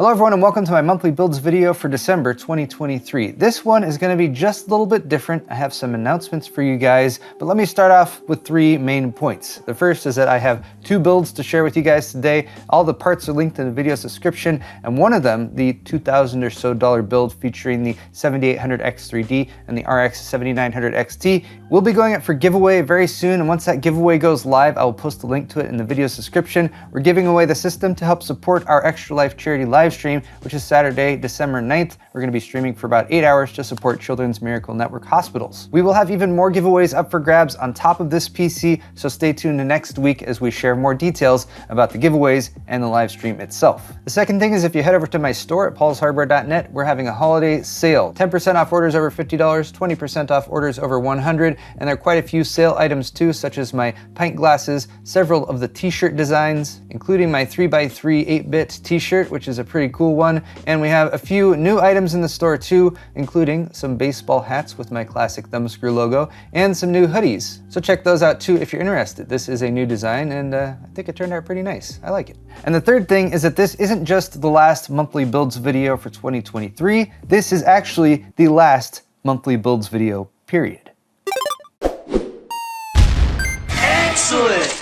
Hello everyone and welcome to my monthly builds video for December 2023. This one is going to be just a little bit different. I have some announcements for you guys, but let me start off with three main points. The first is that I have two builds to share with you guys today. All the parts are linked in the video's description, and one of them, the $2,000 or so build featuring the 7800X3D and the RX 7900 XT, will be going up for giveaway very soon, and once that giveaway goes live, I will post a link to it in the video's description. We're giving away the system to help support our Extra Life charity live stream, which is Saturday, December 9th. We're going to be streaming for about 8 hours to support Children's Miracle Network hospitals. We will have even more giveaways up for grabs on top of this PC, so stay tuned next week as we share more details about the giveaways and the live stream itself. The second thing is if you head over to my store at paulshardware.net, we're having a holiday sale. 10% off orders over $50, 20% off orders over $100, and there are quite a few sale items too, such as my pint glasses, several of the t-shirt designs, including my 3x3 8-bit t-shirt, which is a pretty cool one, and we have a few new items in the store too, including some baseball hats with my classic thumbscrew logo and some new hoodies. So check those out too if you're interested. This is a new design and I think it turned out pretty nice. I like it. And the third thing is that this isn't just the last monthly builds video for 2023. This is actually the last monthly builds video, period. Excellent!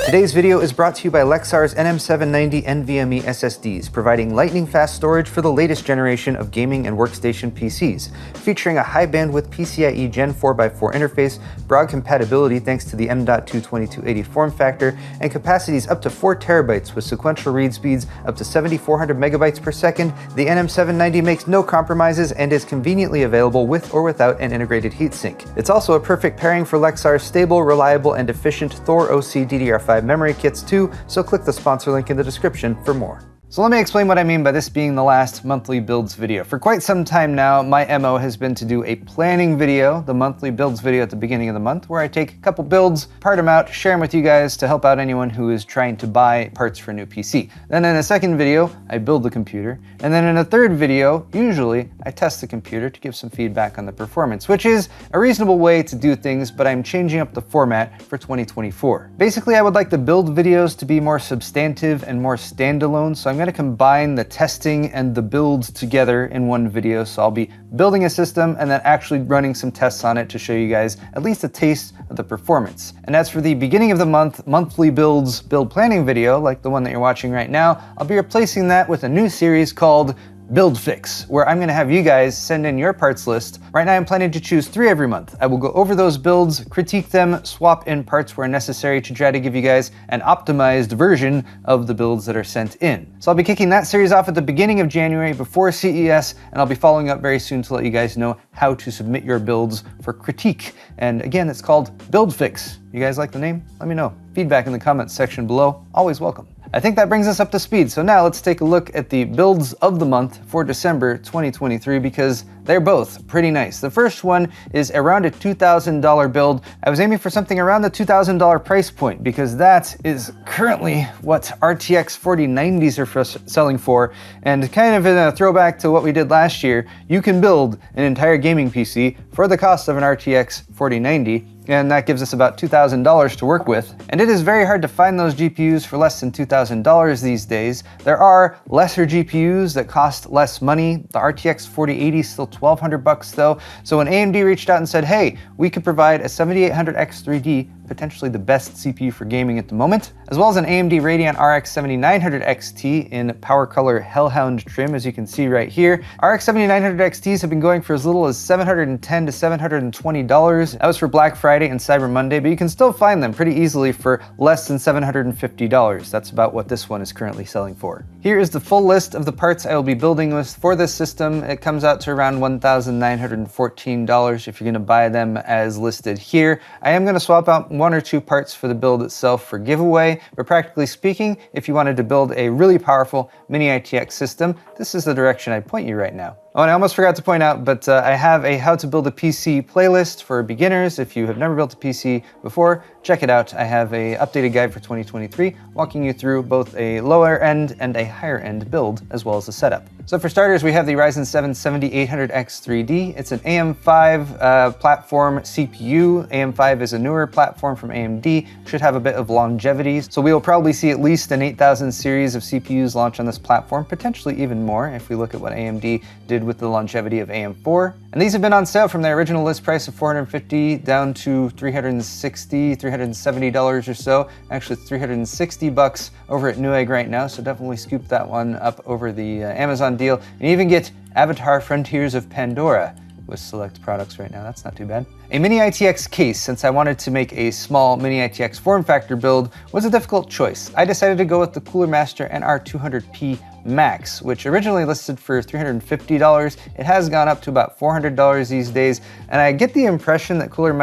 Today's video is brought to you by Lexar's NM790 NVMe SSDs, providing lightning-fast storage for the latest generation of gaming and workstation PCs. Featuring a high-bandwidth PCIe Gen 4x4 interface, broad compatibility thanks to the M.2 2280 form factor, and capacities up to 4 terabytes with sequential read speeds up to 7,400 megabytes per second, the NM790 makes no compromises and is conveniently available with or without an integrated heatsink. It's also a perfect pairing for Lexar's stable, reliable, and efficient Thor OC DDR5 memory kits too, so click the sponsor link in the description for more. So let me explain what I mean by this being the last monthly builds video. For quite some time now, my MO has been to do a planning video, the monthly builds video at the beginning of the month, where I take a couple builds, part them out, share them with you guys to help out anyone who is trying to buy parts for a new PC. Then in a second video, I build the computer. And then in a third video, usually, I test the computer to give some feedback on the performance, which is a reasonable way to do things, but I'm changing up the format for 2024. Basically, I would like the build videos to be more substantive and more standalone, so I'm going to combine the testing and the builds together in one video. So I'll be building a system and then actually running some tests on it to show you guys at least a taste of the performance. And as for the beginning of the month monthly builds build planning video, like the one that you're watching right now, I'll be replacing that with a new series called Build Fix, where I'm going to have you guys send in your parts list. Right now I'm planning to choose 3 every month. I will go over those builds, critique them, swap in parts where necessary to try to give you guys an optimized version of the builds that are sent in. So I'll be kicking that series off at the beginning of January before CES, and I'll be following up very soon to let you guys know how to submit your builds for critique. And again, it's called Build Fix. You guys like the name? Let me know. Feedback in the comments section below, always welcome. I think that brings us up to speed. So now let's take a look at the builds of the month for December 2023 because they're both pretty nice. The first one is around a $2,000 build. I was aiming for something around the $2,000 price point because that is currently what RTX 4090s are selling for. And kind of in a throwback to what we did last year, you can build an entire gaming PC for the cost of an RTX 4090. And that gives us about $2,000 to work with. And it is very hard to find those GPUs for less than $2,000 these days. There are lesser GPUs that cost less money. The RTX 4080 is still $1,200 though. So when AMD reached out and said, hey, we could provide a 7800X3D, potentially the best CPU for gaming at the moment, as well as an AMD Radeon RX 7900 XT in PowerColor Hellhound trim, as you can see right here. RX 7900 XTs have been going for as little as $710 to $720. That was for Black Friday and Cyber Monday, but you can still find them pretty easily for less than $750. That's about what this one is currently selling for. Here is the full list of the parts I will be building with for this system. It comes out to around $1,914 if you're going to buy them as listed here. I am going to swap out 1 or 2 parts for the build itself for giveaway, but practically speaking, if you wanted to build a really powerful Mini-ITX system, this is the direction I'd point you right now. Oh, and I almost forgot to point out, but I have a how to build a PC playlist for beginners. If you have never built a PC before, check it out. I have a updated guide for 2023, walking you through both a lower end and a higher end build, as well as the setup. So for starters, we have the Ryzen 7 7800X 3D. It's an AM5 platform CPU. AM5 is a newer platform from AMD, should have a bit of longevity. So we will probably see at least an 8000 series of CPUs launch on this platform, potentially even more if we look at what AMD did with the longevity of AM4. And these have been on sale from their original list price of $450 down to $360, $370 or so. Actually, it's $360 over at Newegg right now, so definitely scoop that one up over the Amazon deal. And even get Avatar Frontiers of Pandora with select products right now. That's not too bad. A Mini-ITX case, since I wanted to make a small Mini-ITX form factor build, was a difficult choice. I decided to go with the Cooler Master NR200P Max, which originally listed for $350. It has gone up to about $400 these days, and I get the impression that Cooler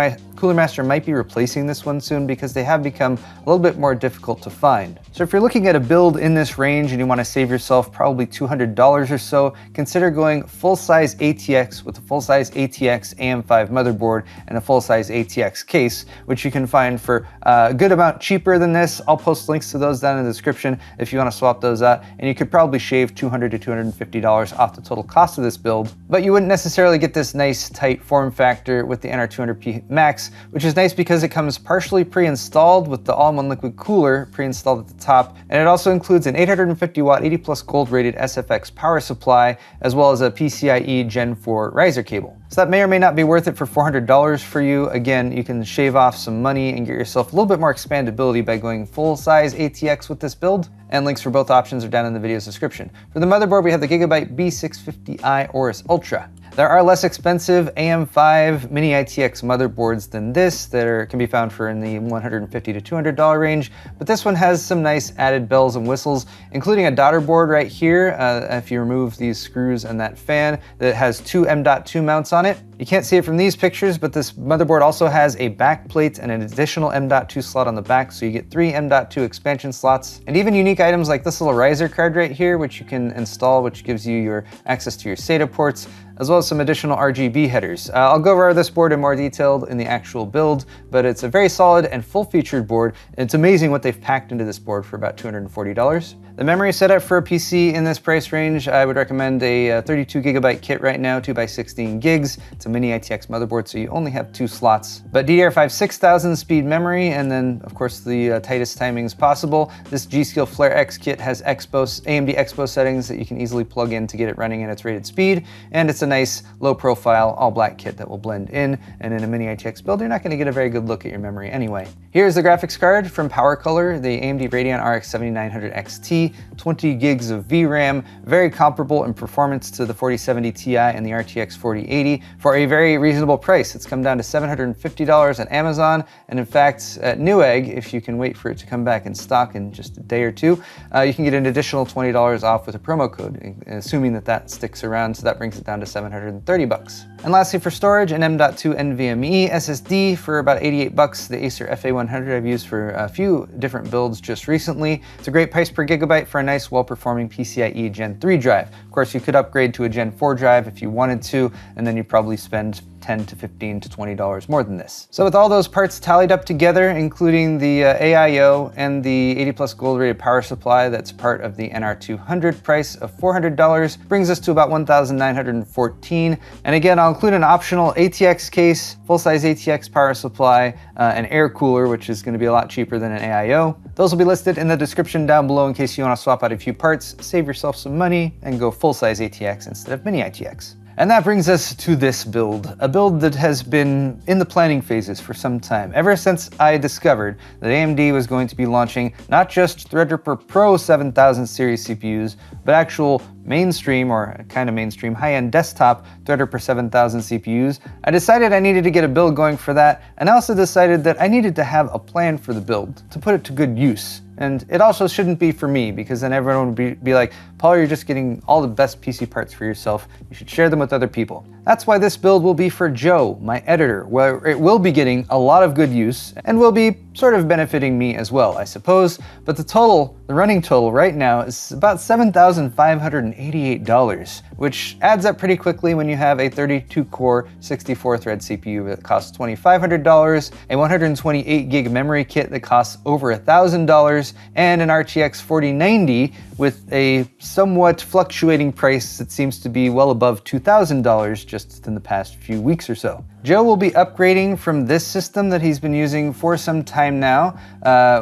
Master might be replacing this one soon because they have become a little bit more difficult to find. So if you're looking at a build in this range and you want to save yourself probably $200 or so, consider going full-size ATX with a full-size ATX AM5 motherboard and a full-size ATX case, which you can find for a good amount cheaper than this. I'll post links to those down in the description if you want to swap those out, and you could probably shave $200 to $250 off the total cost of this build, but you wouldn't necessarily get this nice tight form factor with the NR200P Max, which is nice because it comes partially pre-installed with the all-in-one liquid cooler pre-installed at the top, and it also includes an 850 watt 80 plus gold rated SFX power supply, as well as a PCIe Gen 4 riser cable. So that may or may not be worth it for $400 for you. Again, you can shave off some money and get yourself a little bit more expandability by going full-size ATX with this build, and links for both options are down in the video's description. For the motherboard, we have the Gigabyte B650i AORUS Ultra. There are less expensive AM5 Mini-ITX motherboards than this that can be found for in the $150 to $200 range, but this one has some nice added bells and whistles, including a daughter board right here. If you remove these screws and that fan, that has two M.2 mounts on it. You can't see it from these pictures, but this motherboard also has a back plate and an additional M.2 slot on the back, so you get 3 M.2 expansion slots, and even unique items like this little riser card right here, which you can install, which gives you your access to your SATA ports, as well as some additional RGB headers. I'll go over this board in more detail in the actual build, but it's a very solid and full-featured board. It's amazing what they've packed into this board for about $240. The memory setup for a PC in this price range, I would recommend a 32 gigabyte kit right now, 2x16 gigs. It's a Mini-ITX motherboard, so you only have 2 slots. But DDR5 6000 speed memory, and then of course the tightest timings possible. This G.Skill Flare X kit has AMD Expo settings that you can easily plug in to get it running at its rated speed, and it's a nice low profile all black kit that will blend in, and in a Mini-ITX build you're not going to get a very good look at your memory anyway. Here's the graphics card from PowerColor, the AMD Radeon RX 7900 XT, 20 gigs of VRAM, very comparable in performance to the 4070 Ti and the RTX 4080 for a very reasonable price. It's come down to $750 on Amazon, and in fact at Newegg, if you can wait for it to come back in stock in just a day or two, you can get an additional $20 off with a promo code, assuming that sticks around, so that brings it down to $730. And lastly, for storage, an M.2 NVMe SSD for about $88. The Acer FA100 I've used for a few different builds just recently. It's a great price per gigabyte for a nice, well-performing PCIe Gen 3 drive. Of course, you could upgrade to a Gen 4 drive if you wanted to, and then you'd probably spend $10 to $15 to $20 more than this. So with all those parts tallied up together, including the AIO and the 80 plus gold rated power supply that's part of the NR200 price of $400, brings us to about $1,914. And again, I'll include an optional ATX case, full-size ATX power supply, an air cooler, which is going to be a lot cheaper than an AIO. Those will be listed in the description down below in case you want to swap out a few parts, save yourself some money, and go full-size ATX instead of Mini-ITX. And that brings us to this build, a build that has been in the planning phases for some time, ever since I discovered that AMD was going to be launching not just Threadripper Pro 7000 series CPUs, but actual mainstream, or kind of mainstream, high-end desktop Threadripper 7000 CPUs. I decided I needed to get a build going for that, and I also decided that I needed to have a plan for the build, to put it to good use. And it also shouldn't be for me, because then everyone would be like, Paul, you're just getting all the best PC parts for yourself. You should share them with other people. That's why this build will be for Joe, my editor, where it will be getting a lot of good use and will be sort of benefiting me as well, I suppose. But the running total right now is about $7,588, which adds up pretty quickly when you have a 32-core, 64-thread CPU that costs $2,500, a 128 gig memory kit that costs over $1,000, and an RTX 4090 with a somewhat fluctuating price that seems to be well above $2,000 just within the past few weeks or so. Joe will be upgrading from this system that he's been using for some time now,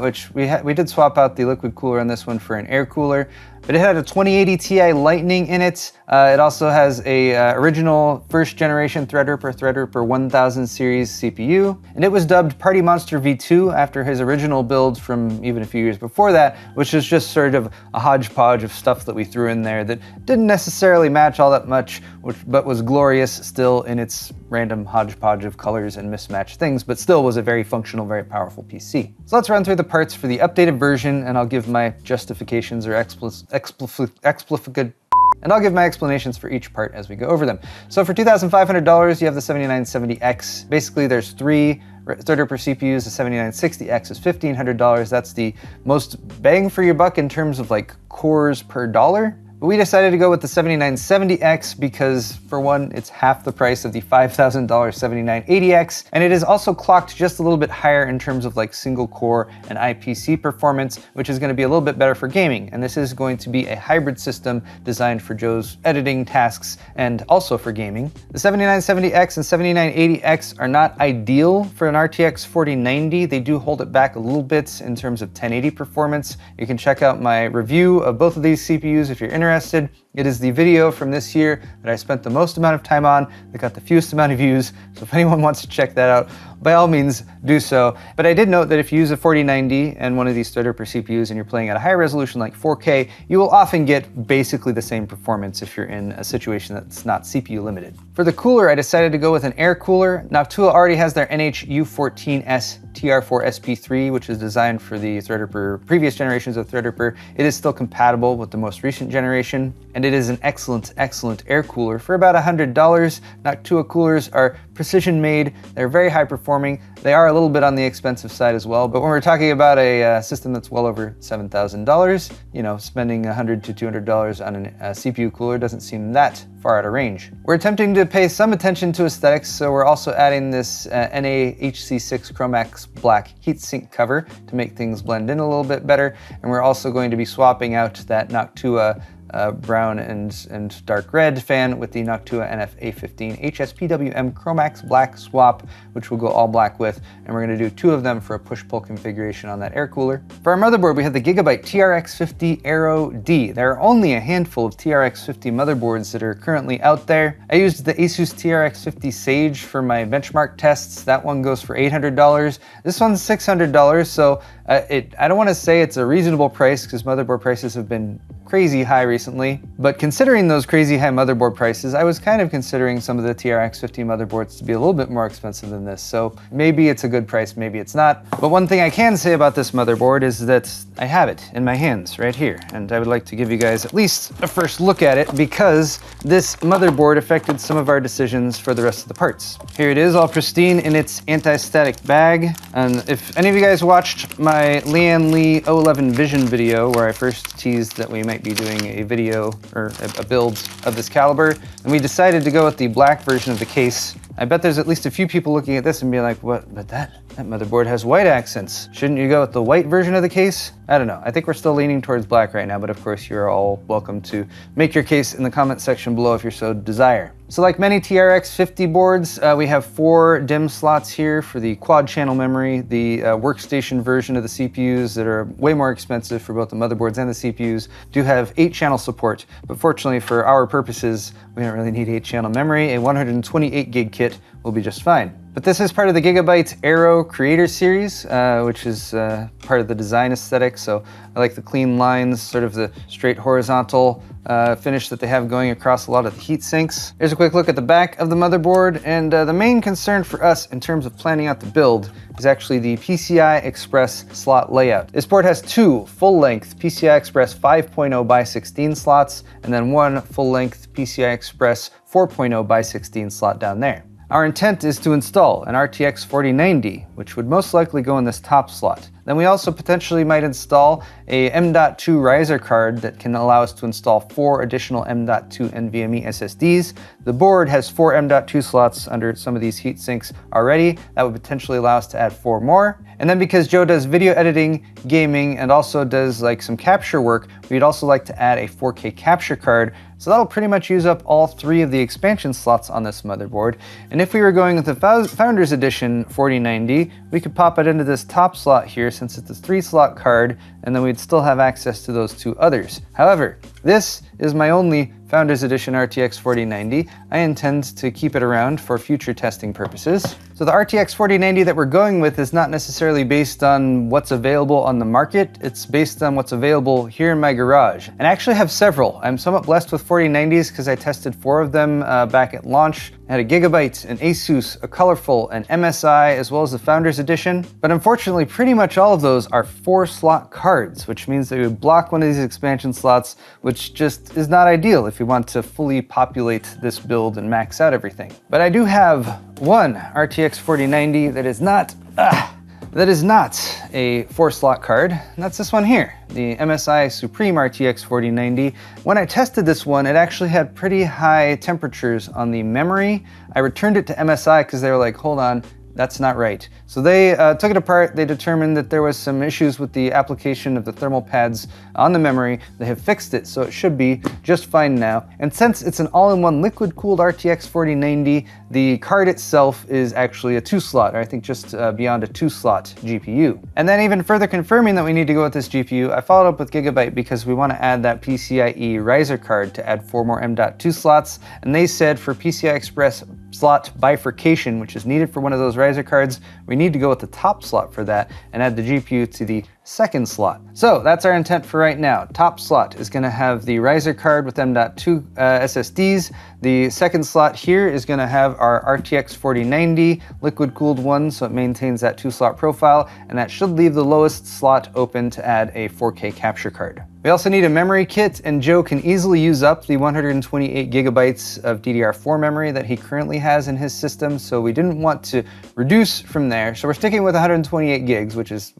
which we did swap out the liquid cooler on this one for an air cooler, but it had a 2080 Ti Lightning in it. It also has a original first generation Threadripper 1000 series CPU, and it was dubbed Party Monster V2 after his original build from even a few years before that, which is just sort of a hodgepodge of stuff that we threw in there that didn't necessarily match all that much, but was glorious still in its random hodgepodge of colors and mismatched things, but still was a very functional, very powerful PC. So let's run through the parts for the updated version, and I'll give my justifications or I'll give my explanations for each part as we go over them. So for $2,500, you have the 7970X. Basically, there's three Threadripper CPUs. The 7960X is $1,500. That's the most bang for your buck in terms of like cores per dollar. But we decided to go with the 7970X because, for one, it's half the price of the $5,000 7980X, and it is also clocked just a little bit higher in terms of like single core and IPC performance, which is going to be a little bit better for gaming. And this is going to be a hybrid system designed for Joe's editing tasks and also for gaming. The 7970X and 7980X are not ideal for an RTX 4090. They do hold it back a little bit in terms of 1080 performance. You can check out my review of both of these CPUs if you're interested. It is the video from this year that I spent the most amount of time on, that got the fewest amount of views, so if anyone wants to check that out, by all means do so. But I did note that if you use a 4090 and one of these Threadripper CPUs and you're playing at a high resolution like 4K, you will often get basically the same performance if you're in a situation that's not CPU limited. For the cooler, I decided to go with an air cooler. Noctua already has their NH-U14S TR4 SP3, which is designed for the Threadripper, previous generations of Threadripper. It is still compatible with the most recent generation, and it is an excellent, excellent air cooler for about $100. Noctua coolers are precision made, they're very high performing. They are a little bit on the expensive side as well, but when we're talking about a system that's well over $7,000, you know, spending $100 to $200 on a CPU cooler doesn't seem that far out of range. We're attempting to pay some attention to aesthetics, so we're also adding this NAHC6 Chromax black heatsink cover to make things blend in a little bit better, and we're also going to be swapping out that Noctua brown and dark red fan with the Noctua NF-A15 HSPWM Chromax black swap, which we'll go all black with, and we're going to do two of them for a push-pull configuration on that air cooler. For our motherboard, we have the Gigabyte TRX50 Aero D. There are only a handful of TRX50 motherboards that are currently out there. I used the Asus TRX50 Sage for my benchmark tests. That one goes for $800. This one's $600, so I don't want to say it's a reasonable price because motherboard prices have been crazy high recently, but considering those crazy high motherboard prices, I was kind of considering some of the TRX50 motherboards to be a little bit more expensive than this, so maybe it's a good price, maybe it's not. But one thing I can say about this motherboard is that I have it in my hands right here, and I would like to give you guys at least a first look at it because this motherboard affected some of our decisions for the rest of the parts. Here it is, all pristine in its anti-static bag, and if any of you guys watched my Lian Li 011 Vision video where I first teased that we might be doing a video or a build of this caliber, and we decided to go with the black version of the case. I bet there's at least a few people looking at this and be like, what, but that motherboard has white accents. Shouldn't you go with the white version of the case? I don't know. I think we're still leaning towards black right now, but of course you're all welcome to make your case in the comment section below if you so desire. So like many TRX50 boards, we have 4 DIMM slots here for the quad channel memory, the workstation version of the CPUs that are way more expensive for both the motherboards and the CPUs do have 8-channel support, but fortunately for our purposes, we don't really need 8-channel memory. A 128 gig kit will be just fine. But this is part of the Gigabyte Aero Creator Series, which is part of the design aesthetic. So I like the clean lines, sort of the straight horizontal finish that they have going across a lot of the heat sinks. Here's a quick look at the back of the motherboard, and the main concern for us in terms of planning out the build is actually the PCI Express slot layout. This board has two full-length PCI Express 5.0 by 16 slots, and then one full-length PCI Express 4.0 by 16 slot down there. Our intent is to install an RTX 4090, which would most likely go in this top slot. Then we also potentially might install a M.2 riser card that can allow us to install 4 additional M.2 NVMe SSDs. The board has 4 M.2 slots under some of these heat sinks already. That would potentially allow us to add 4 more. And then because Joe does video editing, gaming, and also does like some capture work, we'd also like to add a 4K capture card. So that'll pretty much use up all 3 of the expansion slots on this motherboard. And if we were going with the Founders Edition 4090, we could pop it into this top slot here since it's a 3-slot card, and then we'd still have access to those 2 others. However, this is my only Founders Edition RTX 4090. I intend to keep it around for future testing purposes. So the RTX 4090 that we're going with is not necessarily based on what's available on the market. It's based on what's available here in my garage. And I actually have several. I'm somewhat blessed with 4090s because I tested 4 of them back at launch. I had a Gigabyte, an ASUS, a Colorful, an MSI, as well as the Founders Edition. But unfortunately, pretty much all of those are 4-slot cards, which means that we would block one of these expansion slots, which just is not ideal if you want to fully populate this build and max out everything. But I do have one RTX 4090 that is not a 4-slot card, and that's this one here, the MSI Suprim RTX 4090. When I tested this one, it actually had pretty high temperatures on the memory. I returned it to MSI because they were like, hold on, that's not right. So they took it apart. They determined that there was some issues with the application of the thermal pads on the memory. They have fixed it, so it should be just fine now. And since it's an all-in-one liquid-cooled RTX 4090, the card itself is actually a 2-slot, or I think just beyond a 2-slot GPU. And then even further confirming that we need to go with this GPU, I followed up with Gigabyte because we want to add that PCIe riser card to add 4 more M.2 slots. And they said for PCI Express slot bifurcation, which is needed for one of those riser cards, we need to go with the top slot for that and add the GPU to the 2nd slot. So that's our intent for right now. Top slot is going to have the riser card with M.2 SSDs. The 2nd slot here is going to have our RTX 4090 liquid cooled one, so it maintains that 2-slot profile, and that should leave the lowest slot open to add a 4K capture card. We also need a memory kit, and Joe can easily use up the 128 gigabytes of DDR4 memory that he currently has in his system, so we didn't want to reduce from there. So we're sticking with 128 gigs, which is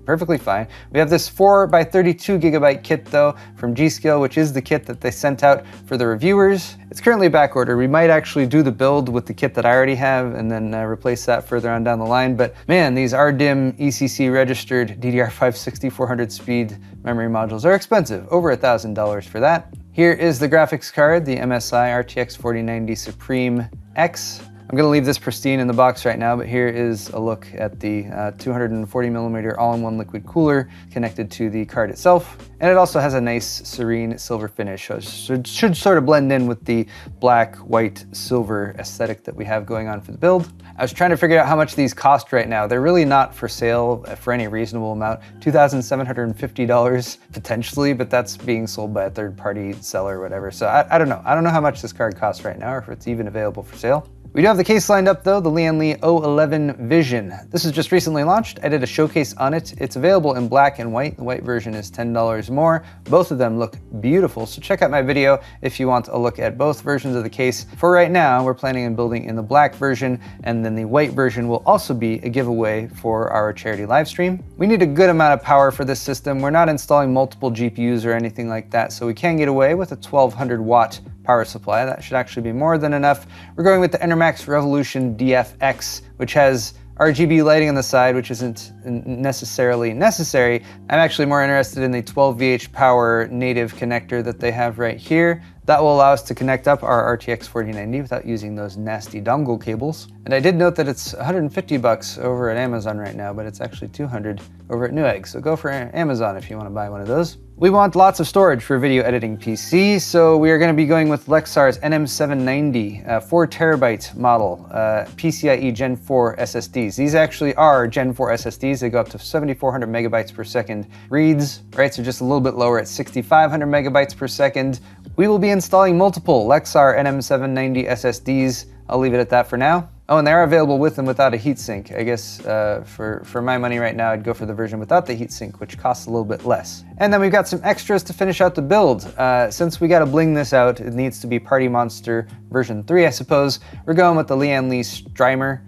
perfectly fine. We have this 4x32 gigabyte kit though from G.Skill, which is the kit that they sent out for the reviewers. It's currently back ordered. We might actually do the build with the kit that I already have and then replace that further on down the line. But man, these RDIMM ECC registered DDR5 6400 speed memory modules are expensive, over $1,000 for that. Here is the graphics card, the MSI RTX 4090 Suprim X. I'm gonna leave this pristine in the box right now, but here is a look at the 240mm all-in-one liquid cooler connected to the card itself. And it also has a nice serene silver finish, so it should sort of blend in with the black, white, silver aesthetic that we have going on for the build. I was trying to figure out how much these cost right now. They're really not for sale for any reasonable amount. $2,750 potentially, but that's being sold by a third-party seller or whatever. So I don't know. I don't know how much this card costs right now or if it's even available for sale. We do have the case lined up though, the Lian O11 Vision. This is just recently launched. I did a showcase on it. It's available in black and white. The white version is $10 more. Both of them look beautiful, so check out my video if you want a look at both versions of the case. For right now, we're planning on building in the black version, and then the white version will also be a giveaway for our charity live stream. We need a good amount of power for this system. We're not installing multiple GPUs or anything like that, so we can get away with a 1200 watt power supply. That should actually be more than enough. We're going with the ENERMAX Revolution DFX, which has RGB lighting on the side, which isn't necessarily necessary. I'm actually more interested in the 12VH power native connector that they have right here. That will allow us to connect up our RTX 4090 without using those nasty dongle cables. And I did note that it's 150 bucks over at Amazon right now, but it's actually 200 over at Newegg. So go for Amazon if you want to buy one of those. We want lots of storage for video editing PC, so we are going to be going with Lexar's NM790 4TB model PCIe Gen 4 SSDs. These actually are Gen 4 SSDs. They go up to 7,400 megabytes per second reads, right? So just a little bit lower at 6,500 megabytes per second. We will be installing multiple Lexar NM790 SSDs. I'll leave it at that for now. Oh, and they are available with and without a heatsink. I guess for my money right now, I'd go for the version without the heatsink, which costs a little bit less. And then we've got some extras to finish out the build. Since we gotta bling this out, it needs to be Party Monster version 3, I suppose. We're going with the Lian Li Strimmer.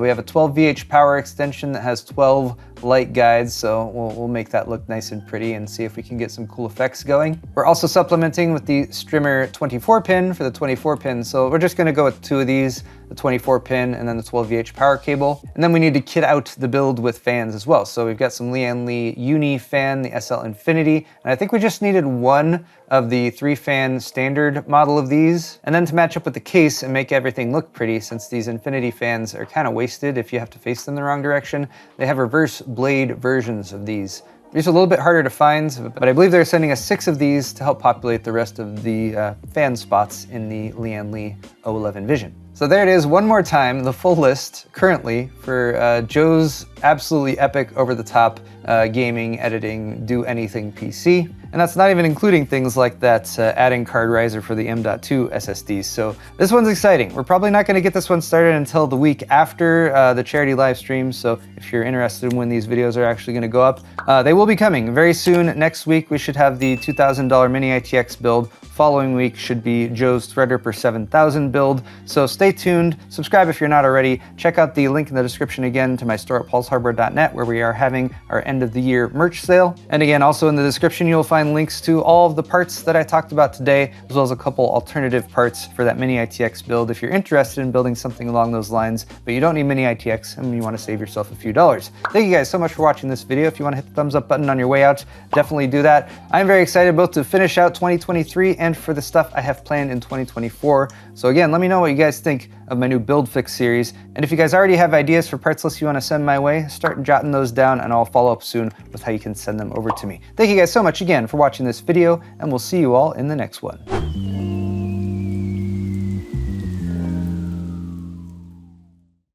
We have a 12 VH power extension that has 12 light guides, so we'll make that look nice and pretty and see if we can get some cool effects going. We're also supplementing with the Strimmer 24 pin for the 24 pin, so we're just gonna go with 2 of these, the 24 pin and then the 12 VH power cable. And then we need to kit out the build with fans as well. So we've got some Lian Li Uni fan, the SL Infinity, and I think we just needed one of the 3-fan standard model of these. And then to match up with the case and make everything look pretty, since these Infinity fans are kind of wasted if you have to face them the wrong direction, they have reverse blade versions of these. These are a little bit harder to find, but I believe they're sending us 6 of these to help populate the rest of the fan spots in the Lian Li O11 Vision. So there it is, one more time, the full list currently for Joe's absolutely epic, over-the-top gaming, editing, do anything PC. And that's not even including things like that adding card riser for the M.2 SSDs. So this one's exciting. We're probably not gonna get this one started until the week after the charity live stream. So if you're interested in when these videos are actually gonna go up, they will be coming very soon. Next week, we should have the $2,000 Mini-ITX build. Following week should be Joe's Threadripper 7000 build. So stay tuned, subscribe if you're not already. Check out the link in the description again to my store at paulshardware.net, where we are having our end of the year merch sale. And again, also in the description, you'll find links to all of the parts that I talked about today, as well as a couple alternative parts for that Mini-ITX build if you're interested in building something along those lines, but you don't need Mini-ITX and you want to save yourself a few dollars. Thank you guys so much for watching this video. If you want to hit the thumbs up button on your way out, definitely do that. I'm very excited both to finish out 2023 and for the stuff I have planned in 2024. So again, let me know what you guys think of my new Build Fix series. And if you guys already have ideas for parts lists you want to send my way, start jotting those down and I'll follow up soon with how you can send them over to me. Thank you guys so much again for watching this video, and we'll see you all in the next one.